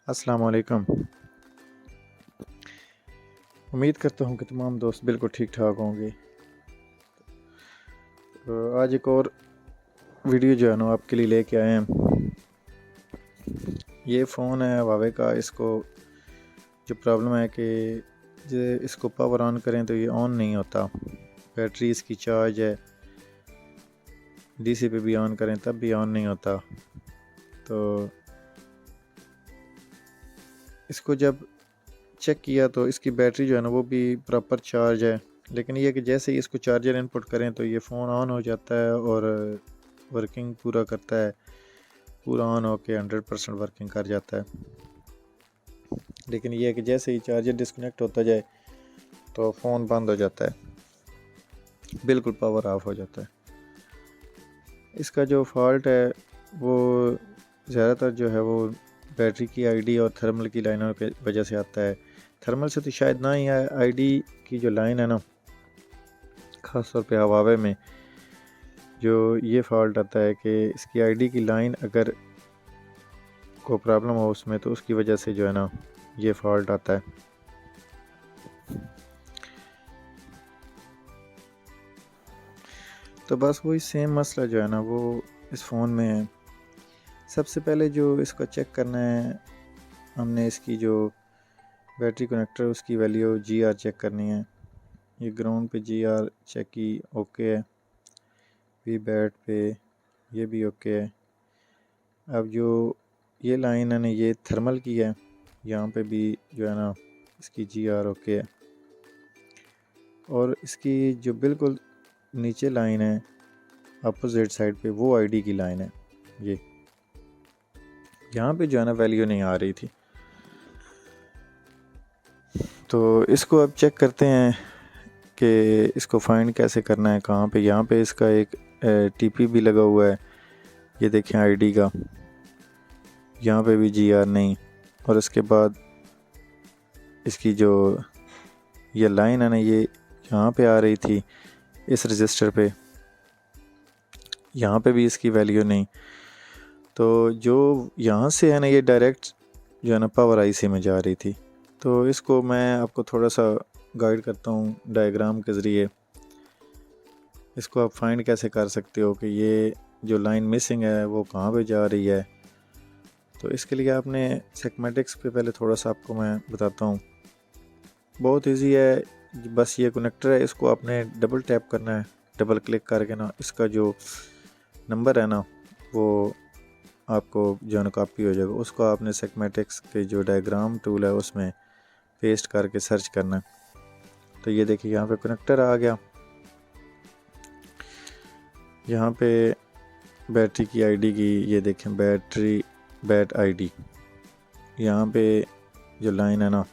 अस्सलाम वालेकुम। उम्मीद करता हूँ कि तमाम दोस्त बिल्कुल ठीक ठाक होंगे। तो आज एक और वीडियो जो है ना आपके लिए लेके आए हैं। ये फ़ोन है हुआवे का। इसको जो प्रॉब्लम है कि जो इसको पावर ऑन करें तो ये ऑन नहीं होता। बैटरी इसकी चार्ज है, डीसी पे भी ऑन करें तब भी ऑन नहीं होता। तो इसको जब चेक किया तो इसकी बैटरी जो है ना वो भी प्रॉपर चार्ज है, लेकिन ये कि जैसे ही इसको चार्जर इनपुट करें तो ये फ़ोन ऑन हो जाता है और वर्किंग पूरा करता है। पूरा ऑन होके 100% वर्किंग कर जाता है। लेकिन ये है कि जैसे ही चार्जर डिस्कनेक्ट होता जाए तो फ़ोन बंद हो जाता है, बिल्कुल पावर ऑफ हो जाता है। इसका जो फॉल्ट है वो ज़्यादातर जो है वो बैटरी की आईडी और थर्मल की लाइनों की वजह से आता है। थर्मल से तो शायद ना ही आईडी की जो लाइन है ना, ख़ास तौर पे हवावे में जो ये फॉल्ट आता है कि इसकी आईडी की लाइन अगर को प्रॉब्लम हो उसमें तो उसकी वजह से जो है ना ये फॉल्ट आता है। तो बस वही सेम मसला जो है ना वो इस फ़ोन में है। सबसे पहले जो इसको चेक करना है, हमने इसकी जो बैटरी कनेक्टर उसकी वैल्यू GR चेक करनी है। ये ग्राउंड पे GR चेक की, ओके है। वी बैट पे ये भी ओके है। अब जो ये लाइन है ना ये थर्मल की है, यहाँ पे भी जो है ना इसकी GR ओके है। और इसकी जो बिल्कुल नीचे लाइन है अपोजिट साइड पे वो आईडी की लाइन है। ये यहाँ पे जो है ना वैल्यू नहीं आ रही थी। तो इसको अब चेक करते हैं कि इसको फाइंड कैसे करना है, कहाँ पे। यहाँ पे इसका एक TP भी लगा हुआ है, ये देखें आईडी का। यहाँ पे भी GR नहीं। और इसके बाद इसकी जो ये लाइन है ना ये यहाँ पे आ रही थी इस रजिस्टर पे, यहाँ पे भी इसकी वैल्यू नहीं। तो जो यहाँ से है ना ये डायरेक्ट जो है ना पावर IC में जा रही थी। तो इसको मैं आपको थोड़ा सा गाइड करता हूँ डायग्राम के ज़रिए। इसको आप फाइंड कैसे कर सकते हो कि ये जो लाइन मिसिंग है वो कहाँ पे जा रही है। तो इसके लिए आपने सेगमेंटिक्स पे पहले थोड़ा सा आपको मैं बताता हूँ। बहुत इजी है, बस ये कनेक्टर है, इसको आपने डबल टैप करना है। डबल क्लिक करके ना इसका जो नंबर है ना वो आपको जो है ना कॉपी हो जाएगा। उसको आपने सेगमेंटिक्स के जो डायग्राम टूल है उसमें पेस्ट करके सर्च करना है। तो ये देखिए यहाँ पे कनेक्टर आ गया। यहाँ पे बैटरी की आईडी की ये देखें बैटरी बैट आईडी, यहाँ पे जो लाइन है ना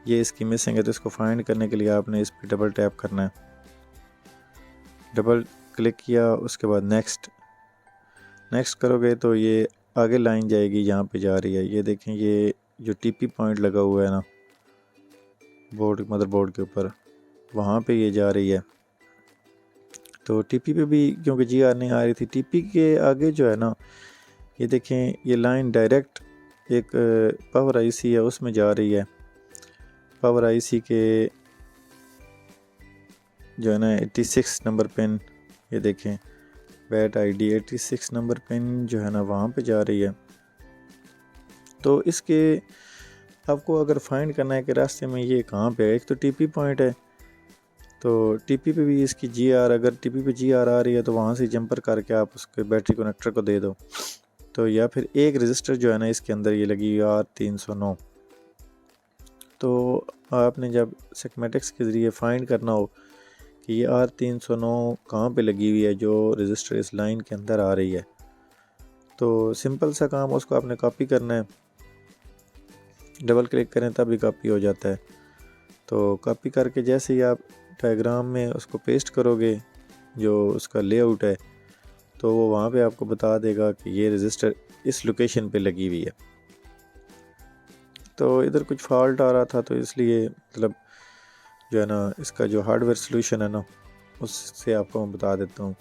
ये इसकी मिसिंग है। तो इसको फाइंड करने के लिए आपने इस पर डबल टैप करना है। डबल क्लिक किया, उसके बाद नेक्स्ट करोगे तो ये आगे लाइन जाएगी, यहाँ पे जा रही है। ये देखें ये जो TP पॉइंट लगा हुआ है ना बोर्ड मदरबोर्ड के ऊपर, वहाँ पे ये जा रही है। तो TP पे भी क्योंकि GR नहीं आ रही थी, TP के आगे जो है ना ये देखें ये लाइन डायरेक्ट एक पावर IC है उसमें जा रही है। पावर IC के जो है ना 86 नंबर पिन, ये देखें बैट आईडी 86 नंबर पिन जो है ना वहाँ पे जा रही है। तो इसके आपको अगर फाइंड करना है कि रास्ते में ये कहाँ पे है, एक तो TP पॉइंट है तो TP पे भी इसकी GR, अगर TP पे GR आ रही है तो वहाँ से जंपर करके आप उसके बैटरी कनेक्टर को दे दो। तो या फिर एक रजिस्टर जो है ना इसके अंदर ये लगी R309। तो आपने जब सेगमेंटिक्स के ज़रिए फाइंड करना हो कि ये R309 कहाँ पे लगी हुई है जो रजिस्टर इस लाइन के अंदर आ रही है, तो सिंपल सा काम, उसको आपने कॉपी करना है। डबल क्लिक करें तभी कॉपी हो जाता है। तो कॉपी करके जैसे ही आप डायग्राम में उसको पेस्ट करोगे जो उसका लेआउट है, तो वो वहाँ पे आपको बता देगा कि ये रजिस्टर इस लोकेशन पे लगी हुई है। तो इधर कुछ फॉल्ट आ रहा था तो इसलिए मतलब जो है ना इसका जो हार्डवेयर सॉल्यूशन है ना उससे आपको मैं बता देता हूँ।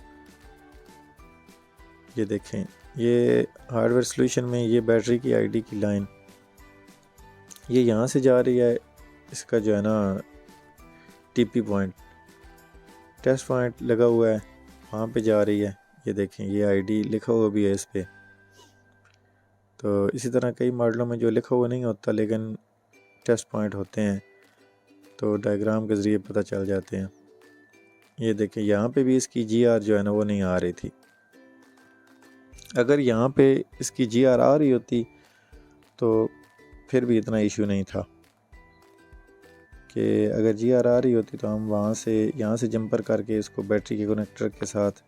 ये देखें ये हार्डवेयर सॉल्यूशन में ये बैटरी की आईडी की लाइन ये यहाँ से जा रही है, इसका जो है ना टीपी पॉइंट टेस्ट पॉइंट लगा हुआ है, वहाँ पे जा रही है। ये देखें, ये आईडी लिखा हुआ भी है इस पर। तो इसी तरह कई मॉडलों में जो लिखा हुआ नहीं होता लेकिन टेस्ट पॉइंट होते हैं, तो डायग्राम के ज़रिए पता चल जाते हैं। ये देखें, यहाँ पे भी इसकी GR जो है ना वो नहीं आ रही थी। अगर यहाँ पे इसकी GR आ रही होती तो फिर भी इतना इशू नहीं था कि अगर GR आ रही होती तो हम यहाँ से जंपर करके इसको बैटरी के कनेक्टर के साथ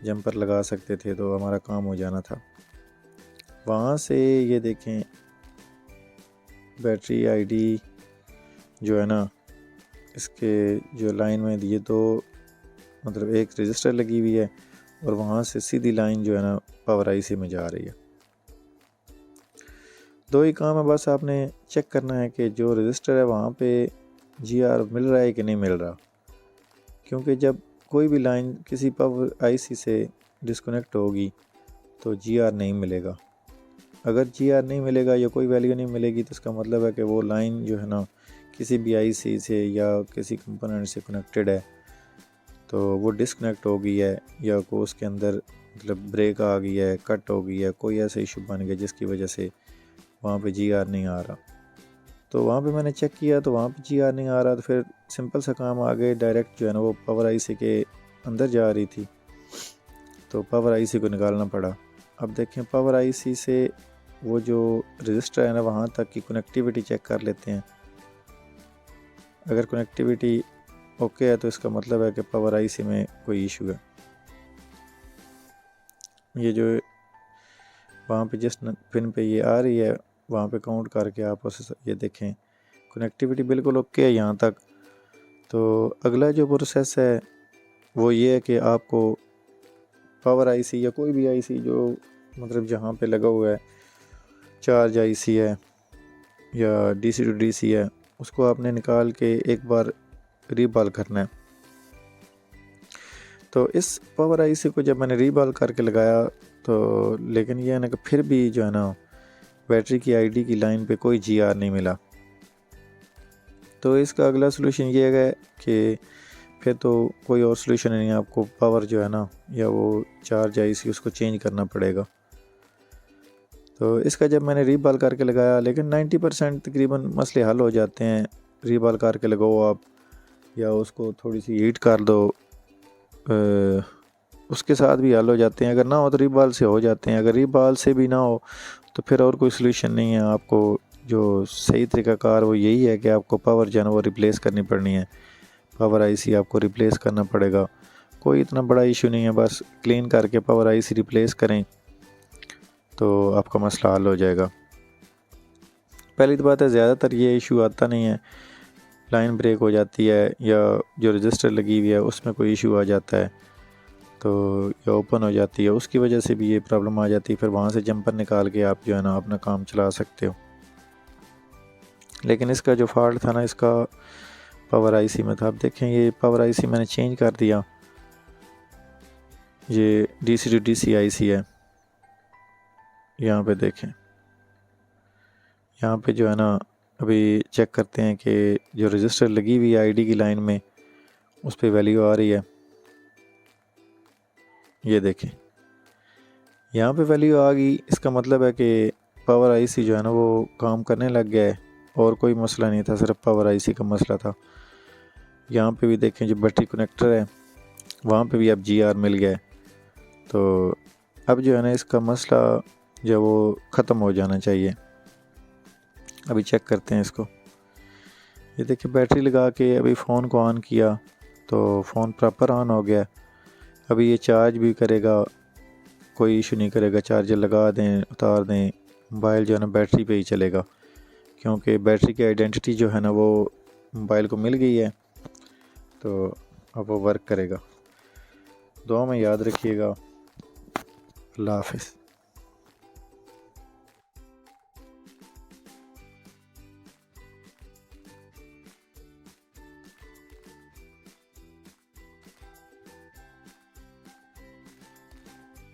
जंपर लगा सकते थे, तो हमारा काम हो जाना था। वहाँ से ये देखें, बैटरी आईडी जो है ना, इसके जो लाइन में ये तो मतलब एक रजिस्टर लगी हुई है और वहाँ से सीधी लाइन जो है ना पावर आईसी में जा रही है। दो ही काम है, बस आपने चेक करना है कि जो रजिस्टर है वहाँ पे GR मिल रहा है कि नहीं मिल रहा, क्योंकि जब कोई भी लाइन किसी पावर आईसी से डिस्कनेक्ट होगी तो GR नहीं मिलेगा। अगर GR नहीं मिलेगा या कोई वैल्यू नहीं मिलेगी तो इसका मतलब है कि वो लाइन जो है ना किसी भी आईसी से या किसी कंपोनेंट से कनेक्टेड है, तो वो डिस्कनेक्ट हो गई है या को उसके अंदर मतलब ब्रेक आ गई है, कट हो गई है, कोई ऐसा इशू बन गया जिसकी वजह से वहाँ पे GR नहीं आ रहा। तो वहाँ पे मैंने चेक किया तो वहाँ पे GR नहीं आ रहा, तो फिर सिंपल सा काम आगे डायरेक्ट जो है ना वो पावर आईसी के अंदर जा रही थी, तो पावर आईसी को निकालना पड़ा। अब देखें, पावर आईसी से वो जो रजिस्टर है ना वहाँ तक की कनेक्टिविटी चेक कर लेते हैं। अगर कनेक्टिविटी ओके है तो इसका मतलब है कि पावर आईसी में कोई इशू है। ये जो वहाँ पे जिस पिन पे ये आ रही है वहाँ पे काउंट करके आप उसे ये देखें, कनेक्टिविटी बिल्कुल ओके है यहाँ तक। तो अगला जो प्रोसेस है वो ये है कि आपको पावर आईसी या कोई भी आईसी जो मतलब जहाँ पे लगा हुआ है, चार्ज आईसी है या DC to DC है, उसको आपने निकाल के एक बार रीबॉल करना है। तो इस पावर आईसी को जब मैंने रीबॉल करके लगाया तो लेकिन ये है ना कि फिर भी जो है ना बैटरी की आईडी की लाइन पे कोई GR नहीं मिला। तो इसका अगला सलूशन ये है कि फिर तो कोई और सलूशन नहीं है, आपको पावर जो है ना या वो चार्ज आईसी उसको चेंज करना पड़ेगा। तो इसका जब मैंने रीबॉल करके लगाया, लेकिन 90% तकरीबन मसले हल हो जाते हैं। रीबॉल करके लगाओ आप या उसको थोड़ी सी हीट कर दो, उसके साथ भी हल हो जाते हैं। अगर ना हो तो रीबॉल से हो जाते हैं, अगर रीबॉल से भी ना हो तो फिर और कोई सलूशन नहीं है। आपको जो सही तरीक़ाकार वो यही है कि आपको पावर जो है ना वो रिप्लेस करनी पड़नी है, पावर आईसी आपको रिप्लेस करना पड़ेगा। कोई इतना बड़ा इशू नहीं है, बस क्लीन करके पावर आईसी रिप्लेस करें तो आपका मसला हल हो जाएगा। पहली तो बात है, ज़्यादातर ये इशू आता नहीं है, लाइन ब्रेक हो जाती है या जो रजिस्टर लगी हुई है उसमें कोई इशू आ जाता है तो या ओपन हो जाती है, उसकी वजह से भी ये प्रॉब्लम आ जाती है। फिर वहाँ से जंपर निकाल के आप जो है ना अपना काम चला सकते हो। लेकिन इसका जो फॉल्ट था ना इसका पावर आईसी में था। अब देखें, ये पावर आईसी मैंने चेंज कर दिया, ये DC to DC आईसी है। यहाँ पे देखें, यहाँ पे जो है ना अभी चेक करते हैं कि जो रजिस्टर लगी हुई आईडी की लाइन में उस पर वैल्यू आ रही है। ये देखें, यहाँ पे वैल्यू आ गई, इसका मतलब है कि पावर आईसी जो है ना वो काम करने लग गया है और कोई मसला नहीं था, सिर्फ पावर आईसी का मसला था। यहाँ पे भी देखें, जो बैटरी कनेक्टर है वहाँ पे भी अब GR मिल गया है। तो अब जो है ना इसका मसला जो वो ख़त्म हो जाना चाहिए। अभी चेक करते हैं इसको। ये देखिए, बैटरी लगा के अभी फ़ोन को ऑन किया तो फ़ोन प्रॉपर ऑन हो गया। अभी ये चार्ज भी करेगा, कोई इशू नहीं करेगा। चार्जर लगा दें उतार दें, मोबाइल जो है ना बैटरी पे ही चलेगा, क्योंकि बैटरी की आइडेंटिटी जो है ना वो मोबाइल को मिल गई है, तो अब वो वर्क करेगा। दुआ में याद रखिएगा। अल्लाह हाफ़िज़।